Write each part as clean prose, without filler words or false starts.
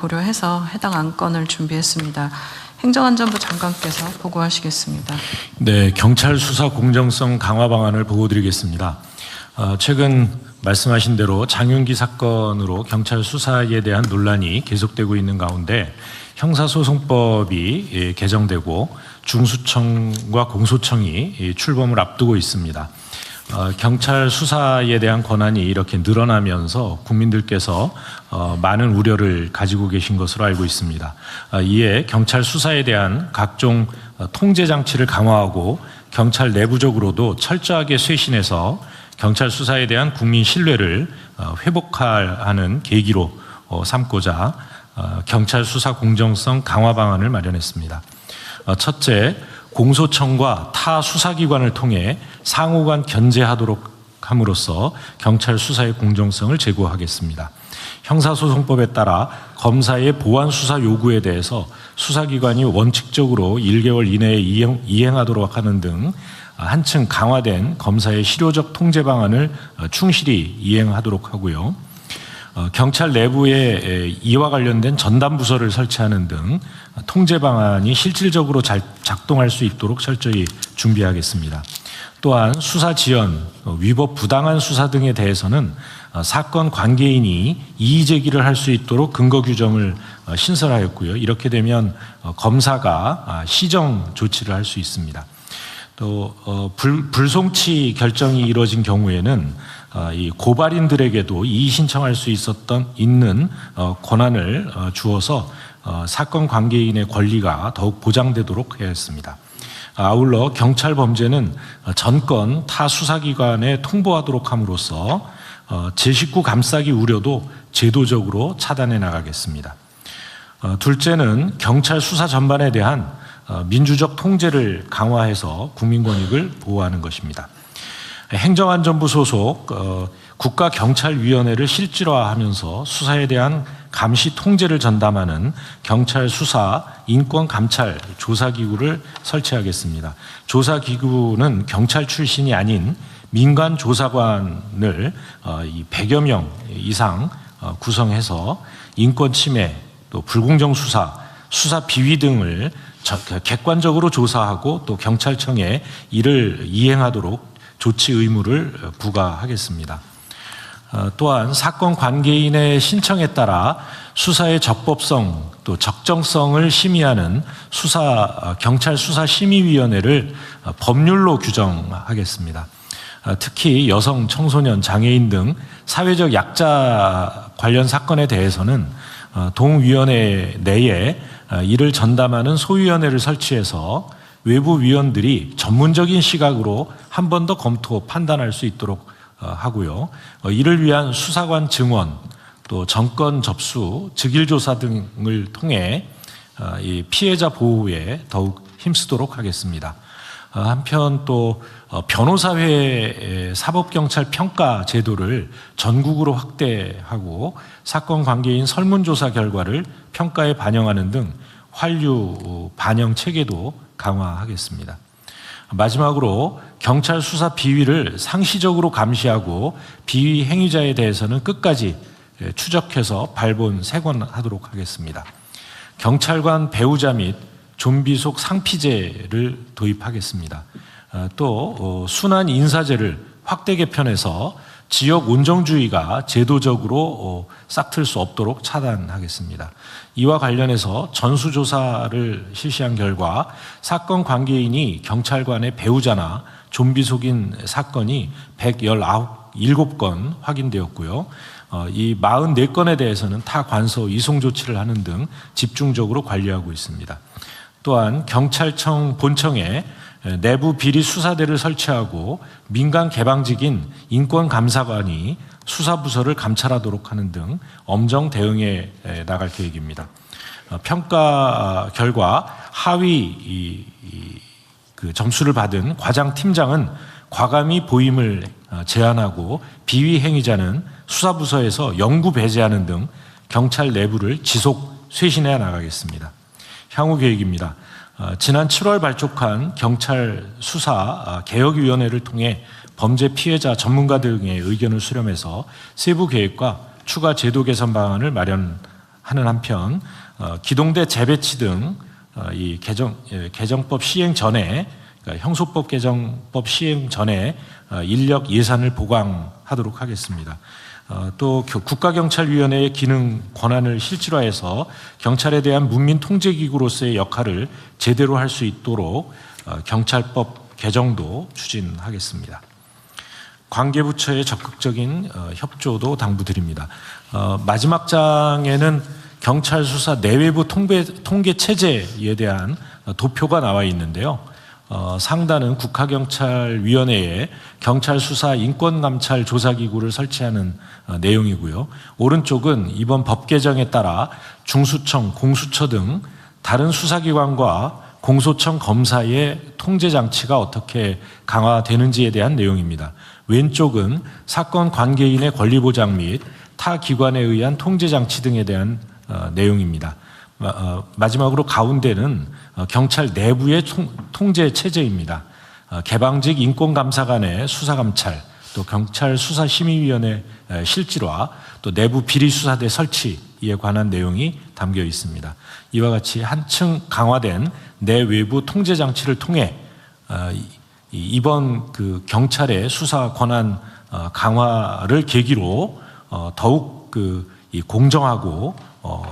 고려해서 해당 안건을 준비했습니다. 행정안전부 장관께서 보고하시겠습니다. 네, 경찰 수사 공정성 강화 방안을 보고드리겠습니다. 최근 말씀하신 대로 장윤기 사건으로 경찰 수사에 대한 논란이 계속되고 있는 가운데 형사소송법이 개정되고 중수청과 공소청이 출범을 앞두고 있습니다. 경찰 수사에 대한 권한이 이렇게 늘어나면서 국민들께서 많은 우려를 가지고 계신 것으로 알고 있습니다. 이에 경찰 수사에 대한 각종 통제 장치를 강화하고 경찰 내부적으로도 철저하게 쇄신해서 경찰 수사에 대한 국민 신뢰를 회복하는 계기로 삼고자 경찰 수사 공정성 강화 방안을 마련했습니다. 첫째, 공소청과 타 수사기관을 통해 상호간 견제하도록 함으로써 경찰 수사의 공정성을 제고하겠습니다. 형사소송법에 따라 검사의 보완 수사 요구에 대해서 수사기관이 원칙적으로 1개월 이내에 이행하도록 하는 등 한층 강화된 검사의 실효적 통제 방안을 충실히 이행하도록 하고요. 경찰 내부에 이와 관련된 전담 부서를 설치하는 등 통제 방안이 실질적으로 잘 작동할 수 있도록 철저히 준비하겠습니다. 또한 수사 지연, 위법 부당한 수사 등에 대해서는 사건 관계인이 이의 제기를 할 수 있도록 근거 규정을 신설하였고요. 이렇게 되면 검사가 시정 조치를 할 수 있습니다. 또 불송치 결정이 이루어진 경우에는 이 고발인들에게도 이의 신청할 수 있는 권한을 주어서 사건 관계인의 권리가 더욱 보장되도록 해야 했습니다. 아울러 경찰 범죄는 전건 타 수사기관에 통보하도록 함으로써 제19 감싸기 우려도 제도적으로 차단해 나가겠습니다. 둘째는 경찰 수사 전반에 대한 민주적 통제를 강화해서 국민권익을 보호하는 것입니다. 행정안전부 소속 국가경찰위원회를 실질화하면서 수사에 대한 감시 통제를 전담하는 경찰 수사 인권감찰 조사기구를 설치하겠습니다. 조사기구는 경찰 출신이 아닌 민간 조사관을 100여 명 이상 구성해서 인권침해, 또 불공정 수사 비위 등을 객관적으로 조사하고 또 경찰청에 이를 이행하도록 조치 의무를 부과하겠습니다. 또한 사건 관계인의 신청에 따라 수사의 적법성 또 적정성을 심의하는 경찰 수사심의위원회를 법률로 규정하겠습니다. 특히 여성, 청소년, 장애인 등 사회적 약자 관련 사건에 대해서는 동위원회 내에 이를 전담하는 소위원회를 설치해서 외부 위원들이 전문적인 시각으로 한 번 더 검토, 판단할 수 있도록 하고요. 이를 위한 수사관 증원, 또 정권 접수, 즉일조사 등을 통해 이 피해자 보호에 더욱 힘쓰도록 하겠습니다. 한편 또 변호사회 사법경찰 평가 제도를 전국으로 확대하고 사건 관계인 설문조사 결과를 평가에 반영하는 등 환류 반영 체계도 강화하겠습니다. 마지막으로 경찰 수사 비위를 상시적으로 감시하고 비위 행위자에 대해서는 끝까지 추적해서 발본 세관하도록 하겠습니다. 경찰관 배우자 및 좀비 속 상피제를 도입하겠습니다. 또 순환 인사제를 확대 개편해서 지역 온정주의가 제도적으로 싹틀 수 없도록 차단하겠습니다. 이와 관련해서 전수조사를 실시한 결과 사건 관계인이 경찰관의 배우자나 좀비 속인 사건이 117건 확인되었고요. 이 44건에 대해서는 타 관서 이송 조치를 하는 등 집중적으로 관리하고 있습니다. 또한 경찰청 본청에 내부 비리 수사대를 설치하고 민간 개방직인 인권감사관이 수사부서를 감찰하도록 하는 등 엄정 대응해 나갈 계획입니다. 평가 결과 하위 점수를 받은 과장팀장은 과감히 보임을 제한하고 비위 행위자는 수사부서에서 영구 배제하는 등 경찰 내부를 지속 쇄신해 나가겠습니다. 향후 계획입니다. 지난 7월 발족한 경찰 수사 개혁위원회를 통해 범죄 피해자 전문가 등의 의견을 수렴해서 세부 계획과 추가 제도 개선 방안을 마련하는 하는 한편 기동대 재배치 등 이 개정법 시행 전에 그러니까 형소법 개정법 시행 전에 인력 예산을 보강하도록 하겠습니다. 또 국가경찰위원회의 기능 권한을 실질화해서 경찰에 대한 문민통제기구로서의 역할을 제대로 할 수 있도록 경찰법 개정도 추진하겠습니다. 관계부처의 적극적인 협조도 당부드립니다. 마지막 장에는 경찰 수사 내외부 통계 체제에 대한 도표가 나와 있는데요. 상단은 국가경찰위원회에 경찰 수사 인권감찰 조사기구를 설치하는 내용이고요. 오른쪽은 이번 법 개정에 따라 중수청, 공수처 등 다른 수사기관과 공소청 검사의 통제장치가 어떻게 강화되는지에 대한 내용입니다. 왼쪽은 사건 관계인의 권리보장 및 타 기관에 의한 통제장치 등에 대한 내용입니다. 마지막으로 가운데는 경찰 내부의 통제 체제입니다. 개방직 인권감사관의 수사감찰, 또 경찰 수사심의위원회 실질화, 또 내부 비리수사대 설치에 관한 내용이 담겨 있습니다. 이와 같이 한층 강화된 내외부 통제 장치를 통해 이번 그 경찰의 수사 권한 강화를 계기로 더욱 이 공정하고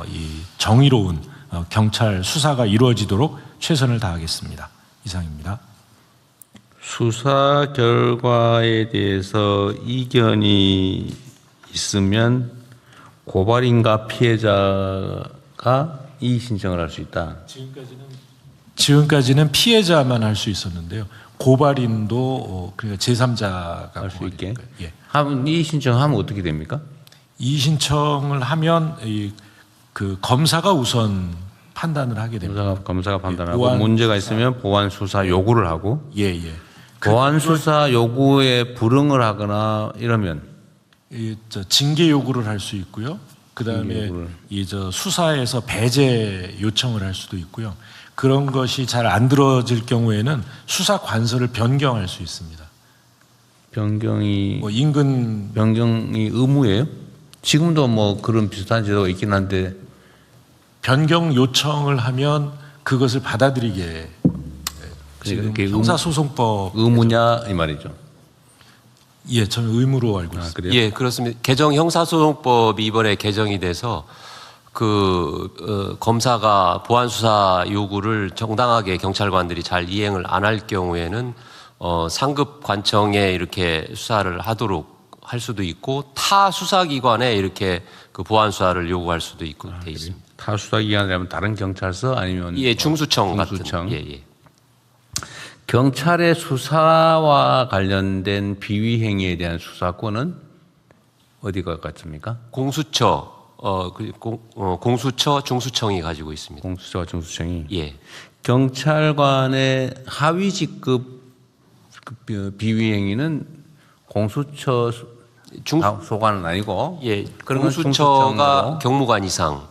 이 정의로운 경찰 수사가 이루어지도록 최선을 다하겠습니다. 이상입니다. 수사 결과에 대해서 이견이 있으면 고발인과 피해자가 이의 신청을 할 수 있다. 지금까지는 피해자만 할 수 있었는데요. 고발인도 그러니까 제3자가 할 수 있게. 예. 이의 신청하면 어떻게 됩니까? 이의 신청을 하면 그 검사가 우선 판단을 하게 됩니다. 검사가 판단하고 문제가 있으면 보완 수사 요구를 하고 예. 보완 수사 요구에 불응을 하거나 이러면 징계 요구를 할 수 있고요. 그다음에 수사에서 배제 요청을 할 수도 있고요. 그런 것이 잘 안 들어질 경우에는 수사 관서를 변경할 수 있습니다. 변경이 인근 변경이 의무예요? 지금도 뭐 그런 비슷한 제도가 있긴 한데 변경 요청을 하면 그것을 받아들이게 지금 형사소송법 의무냐 이 말이죠. 예, 저는 의무로 알고 있습니다. 그래요? 예, 그렇습니다. 개정 형사소송법이 이번에 개정이 돼서 검사가 보완 수사 요구를 정당하게 경찰관들이 잘 이행을 안 할 경우에는 상급 관청에 이렇게 수사를 하도록 할 수도 있고 타 수사기관에 이렇게 그 보완 수사를 요구할 수도 있고 돼 있습니다. 타 수사기관이라면 다른 경찰서 아니면 예, 중수청 중수청. 같은. 예. 경찰의 수사와 관련된 비위 행위에 대한 수사권은 어디가 같습니까? 공수처, 공수처, 중수청이 가지고 있습니다. 공수처와 중수청이. 예. 경찰관의 하위 직급 비위 행위는 공수처 소관은 아니고. 예. 그런 건 공수처가 중수청으로. 경무관 이상,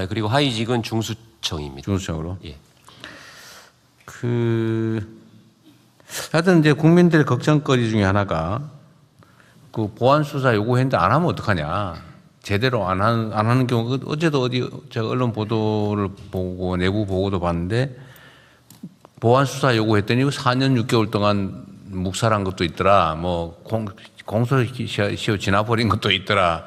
그리고 하위직은 중수청입니다. 중수청으로. 예. 하여튼 이제 국민들의 걱정거리 중에 하나가 그 보완 수사 요구했는데 안 하면 어떡하냐. 제대로 안 하는 경우 어제도 제가 언론 보도를 보고 내부 보고도 봤는데 보완 수사 요구했더니 4년 6개월 동안 묵살한 것도 있더라. 뭐 공소시효 지나버린 것도 있더라.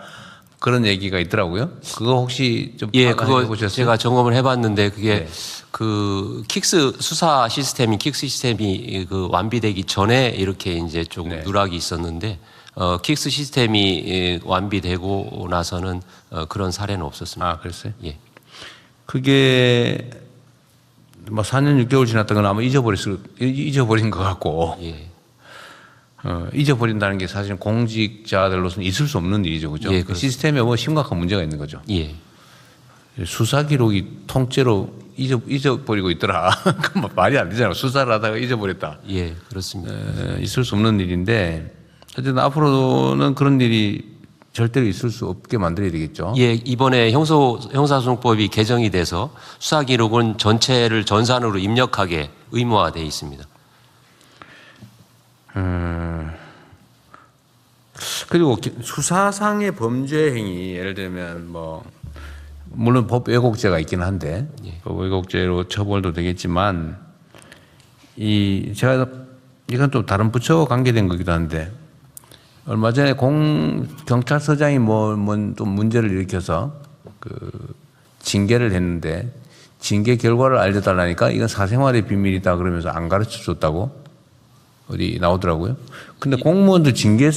그런 얘기가 있더라고요. 그거 혹시 좀 그거 해보셨어요? 제가 점검을 해봤는데 그게 네. 그 킥스 수사 시스템이 그 완비되기 전에 이렇게 이제 조금 네. 누락이 있었는데 킥스 시스템이 완비되고 나서는 그런 사례는 없었습니다. 아, 그랬어요? 예. 그게 뭐 4년 6개월 지났던 건 아마 잊어버린 것 같고. 예. 잊어버린다는 게 사실은 공직자들로서는 있을 수 없는 일이죠. 그죠? 예, 그 시스템에 뭐 심각한 문제가 있는 거죠. 예. 수사 기록이 통째로 잊어버리고 있더라. 그건 말이 안 되잖아요. 수사를 하다가 잊어버렸다. 예, 그렇습니다. 있을 수 없는 일인데 어쨌든 앞으로는 그런 일이 절대로 있을 수 없게 만들어야 되겠죠. 예, 이번에 형사소송법이 개정이 돼서 수사 기록은 전체를 전산으로 입력하게 의무화되어 있습니다. 그리고 수사상의 범죄 행위, 예를 들면 뭐 물론 법 왜곡죄가 있긴 한데 예. 법 왜곡죄로 처벌도 되겠지만 제가 이건 좀 다른 부처와 관계된 거기도 한데 얼마 전에 경찰서장이 좀 문제를 일으켜서 징계를 했는데 징계 결과를 알려달라니까 이건 사생활의 비밀이다 그러면서 안 가르쳐 줬다고 어디 나오더라고요. 근데 공무원들 징계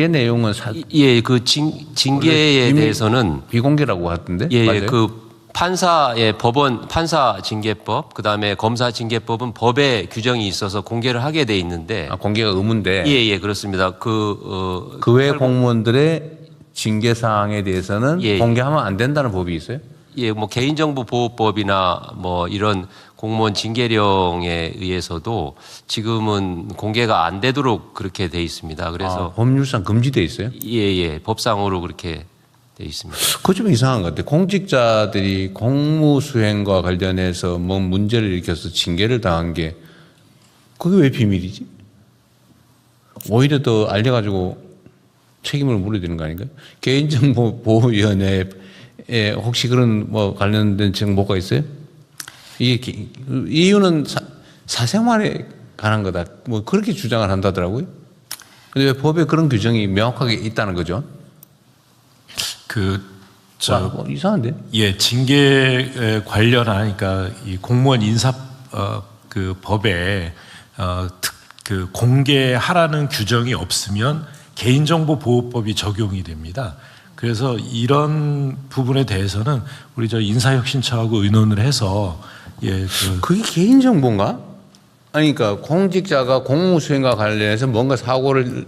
내용은 예, 그 징계에 대해서는 비공개라고 하던데. 예, 맞아요? 그 판사의 법원 판사 징계법, 그다음에 검사 징계법은 법에 규정이 있어서 공개를 하게 돼 있는데 공개가 의무인데. 예, 그렇습니다. 그 외 공무원들의 징계 사항에 대해서는 예. 공개하면 안 된다는 법이 있어요? 예, 뭐 개인정보보호법이나 뭐 이런 공무원 징계령에 의해서도 지금은 공개가 안 되도록 그렇게 돼 있습니다. 그래서 법률상 금지돼 있어요? 예, 법상으로 그렇게 돼 있습니다. 그거 좀 이상한 것 같아요. 공직자들이 공무 수행과 관련해서 뭐 문제를 일으켜서 징계를 당한 게 그게 왜 비밀이지? 오히려 더 알려가지고 책임을 물어야 되는 거 아닌가요? 개인정보보호위원회에 혹시 그런 뭐 관련된 정보가 있어요? 이게 이유는 사생활에 관한 거다. 뭐 그렇게 주장을 한다더라고요. 근데 왜 법에 그런 규정이 명확하게 있다는 거죠? 이상한데? 예, 징계 관련하니까 이 공무원 인사 그 법에 그 공개하라는 규정이 없으면 개인정보보호법이 적용이 됩니다. 그래서 이런 부분에 대해서는 우리 저 인사혁신처하고 의논을 해서 그게 개인정보인가? 아니, 그러니까 공직자가 공무수행과 관련해서 뭔가 사고를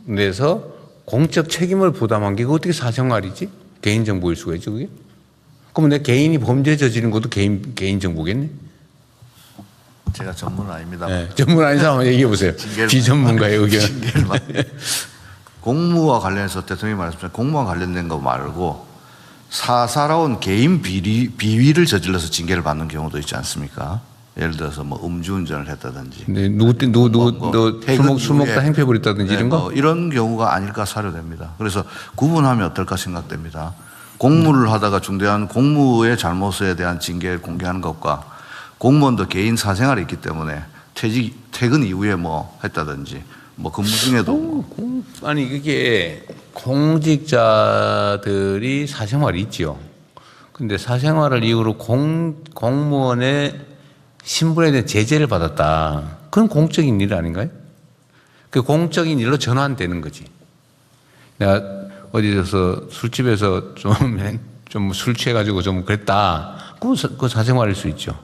내서 공적 책임을 부담한 게 어떻게 사생활이지? 개인정보일 수가 있죠, 그게? 그러면 내 개인이 범죄 저지른 것도 개인정보겠네? 제가 전문은 아닙니다. 네, 전문 아닌 사람 얘기해 보세요. 비전문가의 의견. 공무와 관련해서 대통령이 말씀하신 공무와 관련된 거 말고 사사로운 개인 비위를 저질러서 징계를 받는 경우도 있지 않습니까? 예를 들어서 뭐 음주운전을 했다든지, 네, 술 먹다 행패 부렸다든지 이런 거? 이런 경우가 아닐까 사료됩니다. 그래서 구분하면 어떨까 생각됩니다. 공무를 하다가 중대한 공무의 잘못에 대한 징계를 공개하는 것과 공무원도 개인 사생활이 있기 때문에 퇴근 이후에 뭐 했다든지 뭐 근무 중에도 아니 그게 공직자들이 사생활이 있지요. 근데 사생활을 이유로 공무원의 신분에 대한 제재를 받았다. 그건 공적인 일 아닌가요? 그 공적인 일로 전환되는 거지. 내가 어디서 술집에서 좀 술 취해가지고 좀 그랬다. 그건 사생활일 수 있죠.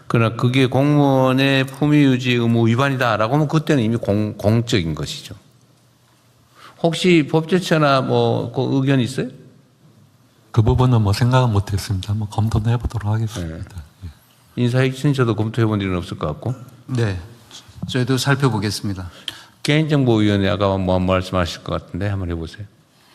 그러나 그게 공무원의 품위유지 의무 위반이다라고 하면 그때는 이미 공적인 것이죠. 혹시 법제처나 뭐 그 의견 있어요? 그 부분은 뭐 생각은 못했습니다. 한번 검토는 해보도록 하겠습니다. 네. 인사혁신처도 검토해본 일은 없을 것 같고. 네, 저희도 살펴보겠습니다. 개인정보위원회 아까 뭐 말씀하실 것 같은데 한번 해보세요.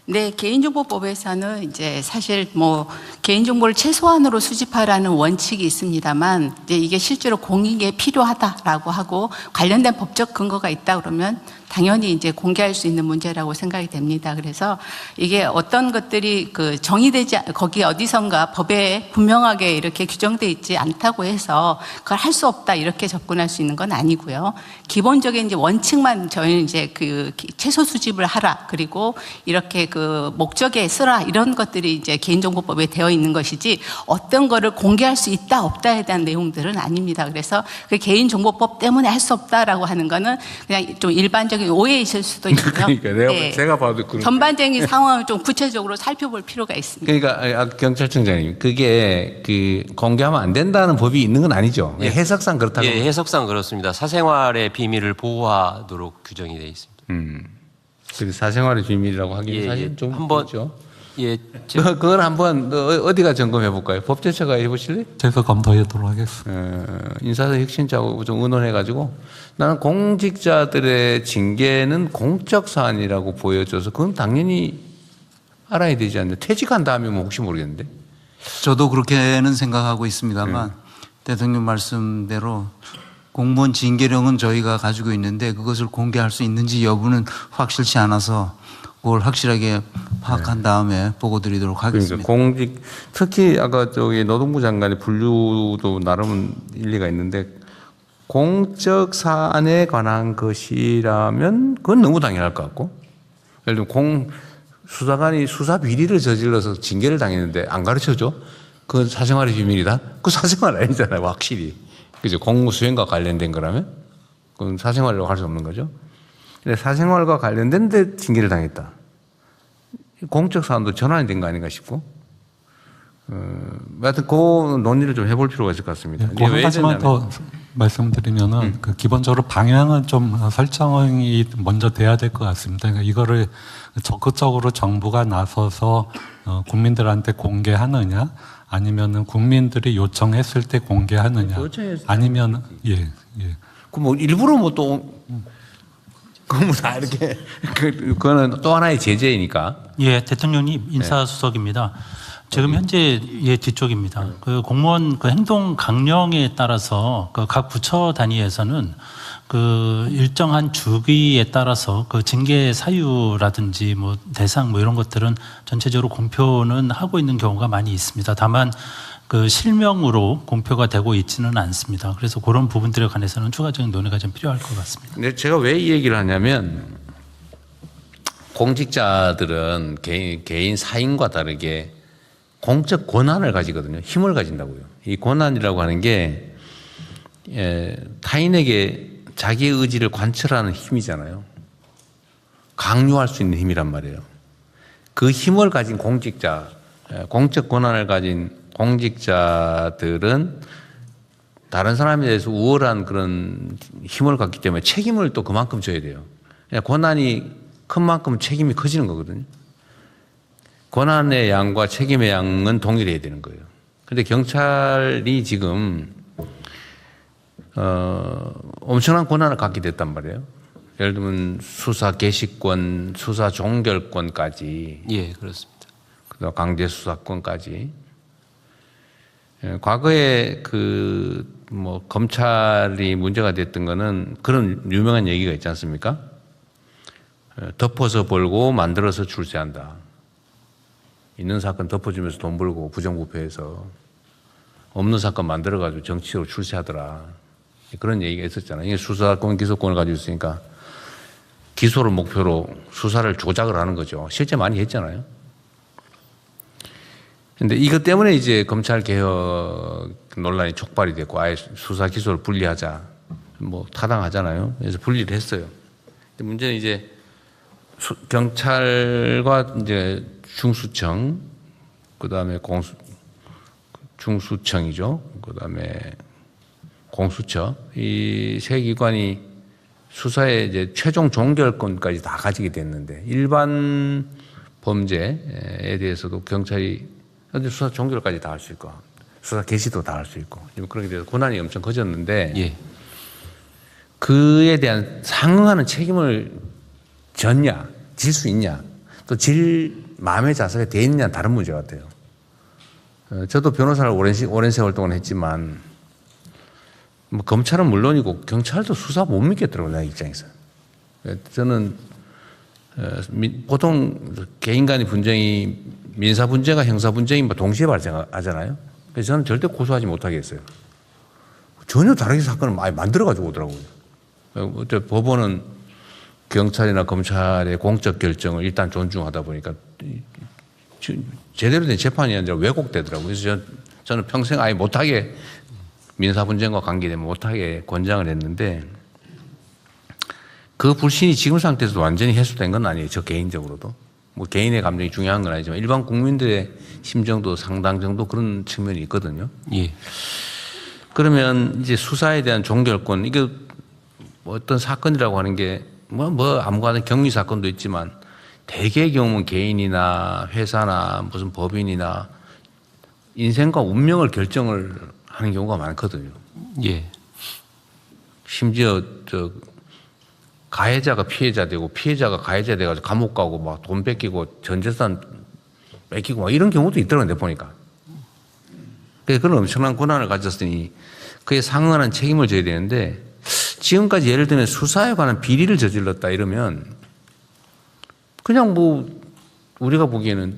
네, 개인정보법에서는 이제 사실 뭐 개인정보를 최소한으로 수집하라는 원칙이 있습니다만 이제 이게 실제로 공익에 필요하다라고 하고 관련된 법적 근거가 있다 그러면 당연히 이제 공개할 수 있는 문제라고 생각이 됩니다. 그래서 이게 어떤 것들이 그 정의되지 거기 어디선가 법에 분명하게 이렇게 규정돼 있지 않다고 해서 그걸 할 수 없다 이렇게 접근할 수 있는 건 아니고요. 기본적인 이제 원칙만 저희는 이제 그 최소 수집을 하라 그리고 이렇게 그 목적에 쓰라 이런 것들이 이제 개인정보법에 되어 있는 것이지 어떤 거를 공개할 수 있다 없다에 대한 내용들은 아닙니다. 그래서 그 개인정보법 때문에 할 수 없다라고 하는 거는 그냥 좀 일반적인 오해이실 수도 있고요. 그러니까 제가 봐도 그런 전반적인 상황을 좀 구체적으로 살펴볼 필요가 있습니다. 그러니까 경찰청장님 그게 그 공개하면 안 된다는 법이 있는 건 아니죠. 예. 해석상 그렇다고. 예, 해석상 그렇습니다. 사생활의 비밀을 보호하도록 규정이 되어 있습니다. 그래서 사생활의 비밀이라고 하기는 예, 사실 예. 좀 한번 그렇죠. 예, 그걸 한번 어디가 점검해 볼까요? 법제처가 해보실래? 제가 검토하도록 하겠습니다. 인사혁신처하고 좀 의논해가지고 나는 공직자들의 징계는 공적 사안이라고 보여줘서 그건 당연히 알아야 되지 않나. 퇴직한 다음에 뭐 혹시 모르겠는데. 저도 그렇게는 생각하고 있습니다만 대통령 말씀대로 공무원 징계령은 저희가 가지고 있는데 그것을 공개할 수 있는지 여부는 확실치 않아서 그걸 확실하게 파악한 다음에 보고 드리도록 하겠습니다. 그러니까 특히 아까 저기 노동부 장관의 분류도 나름 일리가 있는데 공적 사안에 관한 것이라면 그건 너무 당연할 것 같고, 예를 들면 수사관이 수사 비리를 저질러서 징계를 당했는데 안 가르쳐줘? 그건 사생활의 비밀이다? 그 사생활 아니잖아요, 확실히. 그죠? 공무 수행과 관련된 거라면 그건 사생활이라고 할 수 없는 거죠. 근데 사생활과 관련된데 징계를 당했다. 공적 사안도 전환이 된 거 아닌가 싶고, 하여튼 그 논의를 좀 해볼 필요가 있을 것 같습니다. 네, 한 가지만 더 말씀드리면은 그 기본적으로 방향은 좀 설정이 먼저 돼야 될 것 같습니다. 그러니까 이거를 적극적으로 정부가 나서서 국민들한테 공개하느냐, 아니면은 국민들이 요청했을 때 공개하느냐, 아니면 예. 그 뭐 일부러 뭐 또 그거 뭐 다 이렇게 그거는 또 하나의 제재이니까. 예, 대통령님 인사수석입니다. 지금 현재 예 뒤쪽입니다. 그 공무원 그 행동 강령에 따라서 그 각 부처 단위에서는 그 일정한 주기에 따라서 그 징계 사유라든지 뭐 대상 뭐 이런 것들은 전체적으로 공표는 하고 있는 경우가 많이 있습니다. 다만 그 실명으로 공표가 되고 있지는 않습니다. 그래서 그런 부분들에 관해서는 추가적인 논의가 좀 필요할 것 같습니다. 근데 제가 왜 이 얘기를 하냐면 공직자들은 개인 사인과 다르게 공적 권한을 가지거든요. 힘을 가진다고요. 이 권한이라고 하는 게 타인에게 자기의 의지를 관철하는 힘이잖아요. 강요할 수 있는 힘이란 말이에요. 그 힘을 가진 공직자, 공적 권한을 가진 공직자들은 다른 사람에 대해서 우월한 그런 힘을 갖기 때문에 책임을 또 그만큼 져야 돼요. 권한이 큰 만큼 책임이 커지는 거거든요. 권한의 양과 책임의 양은 동일해야 되는 거예요. 그런데 경찰이 지금 엄청난 권한을 갖게 됐단 말이에요. 예를 들면 수사 개시권, 수사 종결권까지. 예, 그렇습니다. 그다음 강제 수사권까지. 과거에 그 뭐 검찰이 문제가 됐던 거는 그런 유명한 얘기가 있지 않습니까? 덮어서 벌고 만들어서 출세한다. 있는 사건 덮어주면서 돈 벌고 부정부패해서 없는 사건 만들어가지고 정치적으로 출세하더라. 그런 얘기가 있었잖아요. 이게 수사권, 기소권을 가지고 있으니까 기소를 목표로 수사를 조작을 하는 거죠. 실제 많이 했잖아요. 근데 이것 때문에 이제 검찰 개혁 논란이 촉발이 됐고 아예 수사 기소를 분리하자. 뭐 타당하잖아요. 그래서 분리를 했어요. 근데 문제는 이제 경찰과 이제 중수청, 그다음에 중수청이죠. 그다음에 공수처 이 세 기관이 수사의 이제 최종 종결권까지 다 가지게 됐는데 일반 범죄에 대해서도 경찰이 수사 종결까지 다 할 수 있고 수사 개시도 다 할 수 있고 그렇게 돼서 권한이 엄청 커졌는데 예. 그에 대한 상응하는 책임을 졌냐, 질 수 있냐, 또 질 마음의 자세가 돼 있느냐 다른 문제 같아요. 저도 변호사를 오랜 세월 동안 했지만 뭐 검찰은 물론이고 경찰도 수사 못 믿겠더라고요, 내 입장에서. 저는 보통 개인 간의 분쟁이 민사 분쟁과 형사 분쟁이 뭐 동시에 발생하잖아요. 그래서 저는 절대 고소하지 못하겠어요. 전혀 다르게 사건을 많이 만들어가지고 오더라고요. 법원은 경찰이나 검찰의 공적 결정을 일단 존중하다 보니까 제대로 된 재판이 아니라 왜곡되더라고요. 그래서 저는 평생 아예 못하게 민사 분쟁과 관계되면 못하게 권장을 했는데 그 불신이 지금 상태에서도 완전히 해소된 건 아니에요. 저 개인적으로도. 뭐 개인의 감정이 중요한 건 아니지만 일반 국민들의 심정도 상당 정도 그런 측면이 있거든요. 예. 그러면 이제 수사에 대한 종결권, 이게 뭐 어떤 사건이라고 하는 게 뭐 아무거나 경위 사건도 있지만 대개의 경우는 개인이나 회사나 무슨 법인이나 인생과 운명을 결정을 하는 경우가 많거든요. 예. 심지어 가해자가 피해자 되고 피해자가 가해자 돼가지고 감옥 가고 막 돈 뺏기고 전 재산 뺏기고 막 이런 경우도 있더라고요, 내가 보니까. 그래서 그런 엄청난 권한을 가졌으니 그에 상응하는 책임을 져야 되는데 지금까지 예를 들면 수사에 관한 비리를 저질렀다 이러면 그냥 뭐 우리가 보기에는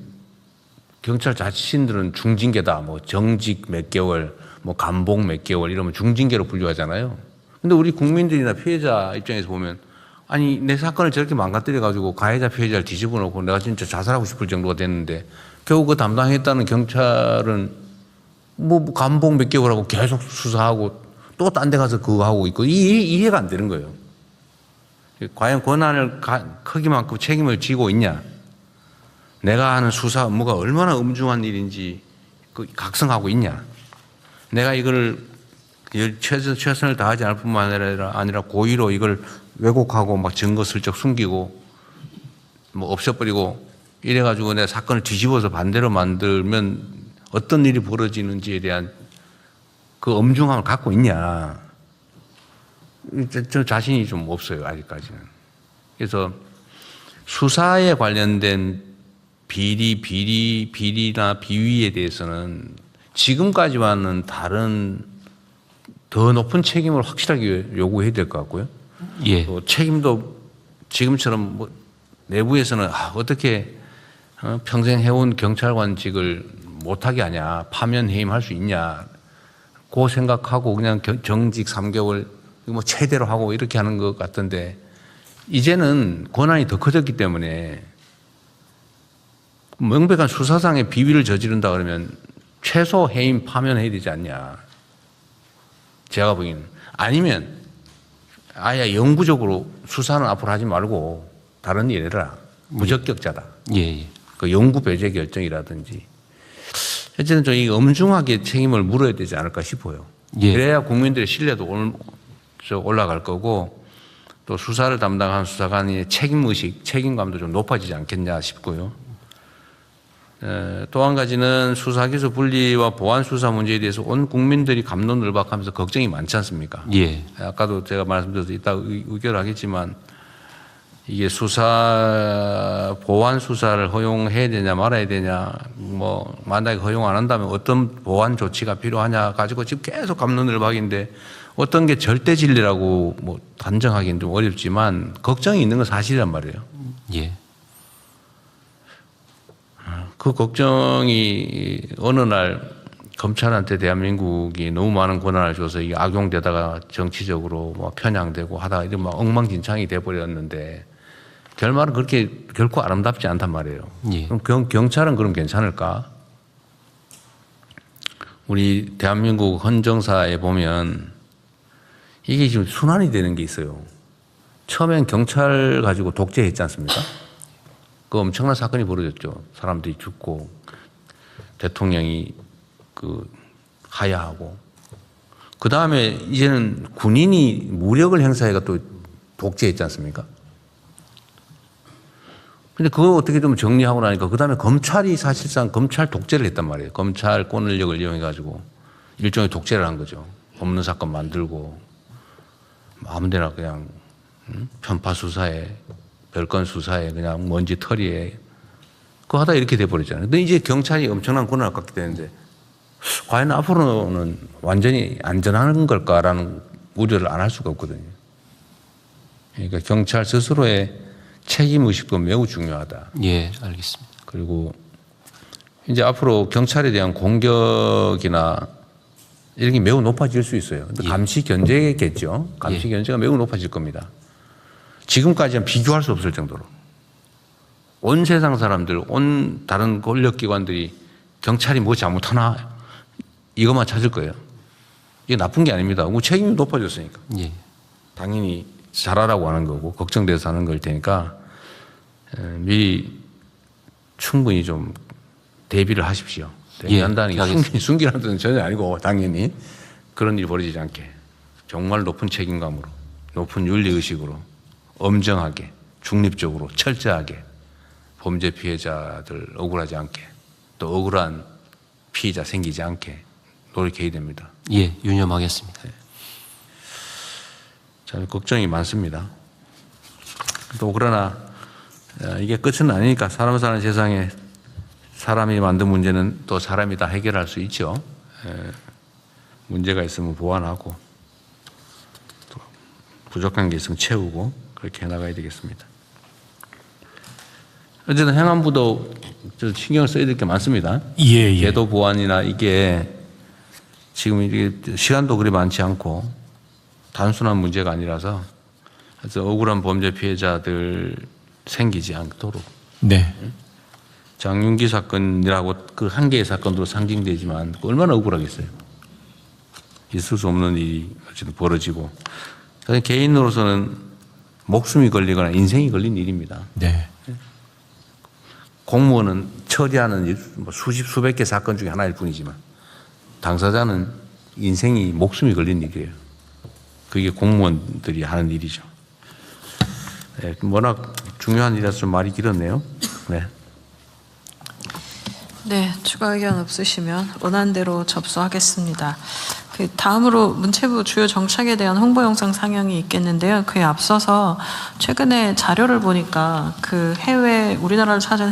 경찰 자신들은 중징계다. 뭐 정직 몇 개월, 뭐 감봉 몇 개월 이러면 중징계로 분류하잖아요. 근데 우리 국민들이나 피해자 입장에서 보면 아니 내 사건을 저렇게 망가뜨려 가지고 가해자 피해자를 뒤집어 놓고 내가 진짜 자살하고 싶을 정도가 됐는데 겨우 그 담당했다는 경찰은 뭐 감봉 몇 개월 하고 계속 수사하고 또 딴 데 가서 그거 하고 있고 이해가 안 되는 거예요. 과연 권한을 크기만큼 책임을 지고 있냐? 내가 하는 수사 업무가 얼마나 엄중한 일인지 각성하고 있냐? 내가 이걸 최선을 다하지 않을 뿐만 아니라 고의로 이걸 왜곡하고 막 증거 슬쩍 숨기고 뭐 없애버리고 이래가지고 내 사건을 뒤집어서 반대로 만들면 어떤 일이 벌어지는지에 대한 그 엄중함을 갖고 있냐? 저 자신이 좀 없어요, 아직까지는. 그래서 수사에 관련된 비리나 비위에 대해서는 지금까지와는 다른 더 높은 책임을 확실하게 요구해야 될 것 같고요. 예. 또 책임도 지금처럼 뭐 내부에서는 어떻게 평생 해온 경찰관직을 못하게 하냐, 파면 해임할 수 있냐, 그 생각하고 그냥 정직 3개월 뭐 최대로 하고 이렇게 하는 것 같던데 이제는 권한이 더 커졌기 때문에 명백한 수사상의 비위를 저지른다 그러면 최소 해임 파면해야 되지 않냐. 제가 보기에는. 아니면 아예 영구적으로 수사는 앞으로 하지 말고 다른 일 해라. 무적격자다. 예. 그 영구 배제 결정이라든지. 어쨌든 좀 이 엄중하게 책임을 물어야 되지 않을까 싶어요. 예. 그래야 국민들의 신뢰도 올라갈 거고 또 수사를 담당하는 수사관의 책임의식, 책임감도 좀 높아지지 않겠냐 싶고요. 또 한 가지는 수사기소 분리와 보안 수사 문제에 대해서 온 국민들이 갑론을박하면서 걱정이 많지 않습니까? 예. 아까도 제가 말씀드려서 이따 의결하겠지만 이게 보안 수사를 허용해야 되냐 말아야 되냐 뭐 만약에 허용 안 한다면 어떤 보안 조치가 필요하냐 가지고 지금 계속 갑론을박인데 어떤 게 절대 진리라고 뭐 단정하기는 좀 어렵지만 걱정이 있는 건 사실이란 말이에요. 예. 그 걱정이 어느 날 검찰한테 대한민국이 너무 많은 권한을 줘서 이게 악용되다가 정치적으로 뭐 편향되고 하다가 이런 막 엉망진창이 돼버렸는데 결말은 그렇게 결코 아름답지 않단 말이에요. 예. 그럼 경찰은 그럼 괜찮을까? 우리 대한민국 헌정사에 보면 이게 지금 순환이 되는 게 있어요. 처음엔 경찰 가지고 독재했지 않습니까? 그 엄청난 사건이 벌어졌죠. 사람들이 죽고 대통령이 하야하고 그 다음에 이제는 군인이 무력을 행사해가 또 독재했지 않습니까? 근데 그거 어떻게 좀 정리하고 나니까 그 다음에 검찰이 사실상 검찰 독재를 했단 말이에요. 검찰권력을 이용해가지고 일종의 독재를 한 거죠. 없는 사건 만들고 아무데나 그냥 편파 수사에 별건 수사에 그냥 먼지 털이에 그거 하다 이렇게 돼버리잖아요. 근데 이제 경찰이 엄청난 권한을 갖게 되는데 과연 앞으로는 완전히 안전한 걸까라는 우려를 안 할 수가 없거든요. 그러니까 경찰 스스로의 책임의식도 매우 중요하다. 예, 알겠습니다. 그리고 이제 앞으로 경찰에 대한 공격이나 이런 게 매우 높아질 수 있어요. 예. 감시 견제겠죠. 감시 견제가 매우 높아질 겁니다. 지금까지는 비교할 수 없을 정도로. 온 세상 사람들, 온 다른 권력기관들이 경찰이 뭐 잘못하나 이것만 찾을 거예요. 이게 나쁜 게 아닙니다. 뭐 책임이 높아졌으니까. 예. 당연히 잘하라고 하는 거고 걱정돼서 하는 걸 테니까 미리 충분히 좀 대비를 하십시오. 대비한다는 게 숨기라는 뜻은 전혀 아니고 당연히 그런 일이 벌어지지 않게 정말 높은 책임감으로 높은 윤리의식으로 엄정하게 중립적으로 철저하게 범죄 피해자들 억울하지 않게 또 억울한 피해자 생기지 않게 노력해야 됩니다. 예, 유념하겠습니다. 참 걱정이 많습니다. 또 그러나 이게 끝은 아니니까 사람 사는 세상에 사람이 만든 문제는 또 사람이 다 해결할 수 있죠. 문제가 있으면 보완하고 또 부족한 게 있으면 채우고 그렇게 해나가야 되겠습니다. 어쨌든 행안부도 저 신경을 써야 될 게 많습니다. 예. 제도 보완이나 이게 지금 이게 시간도 그리 많지 않고 단순한 문제가 아니라서 그래서 억울한 범죄 피해자들 생기지 않도록 네. 장윤기 사건이라고 그 한 개의 사건으로 상징되지만 얼마나 억울하겠어요. 있을 수 없는 일이 어쨌든 벌어지고 사실 개인으로서는 목숨이 걸리거나 인생이 걸린 일입니다. 네. 공무원은 처리하는 뭐 수백 개 사건 중에 하나일 뿐이지만 당사자는 인생이 목숨이 걸린 일이에요. 그게 공무원들이 하는 일이죠. 네, 워낙 중요한 일이라서 좀 말이 길었네요. 네. 네, 추가 의견 없으시면 원안대로 접수하겠습니다. 그 다음으로 문체부 주요 정책에 대한 홍보 영상 상영이 있겠는데요. 그에 앞서서 최근에 자료를 보니까 그 해외 우리나라를 찾은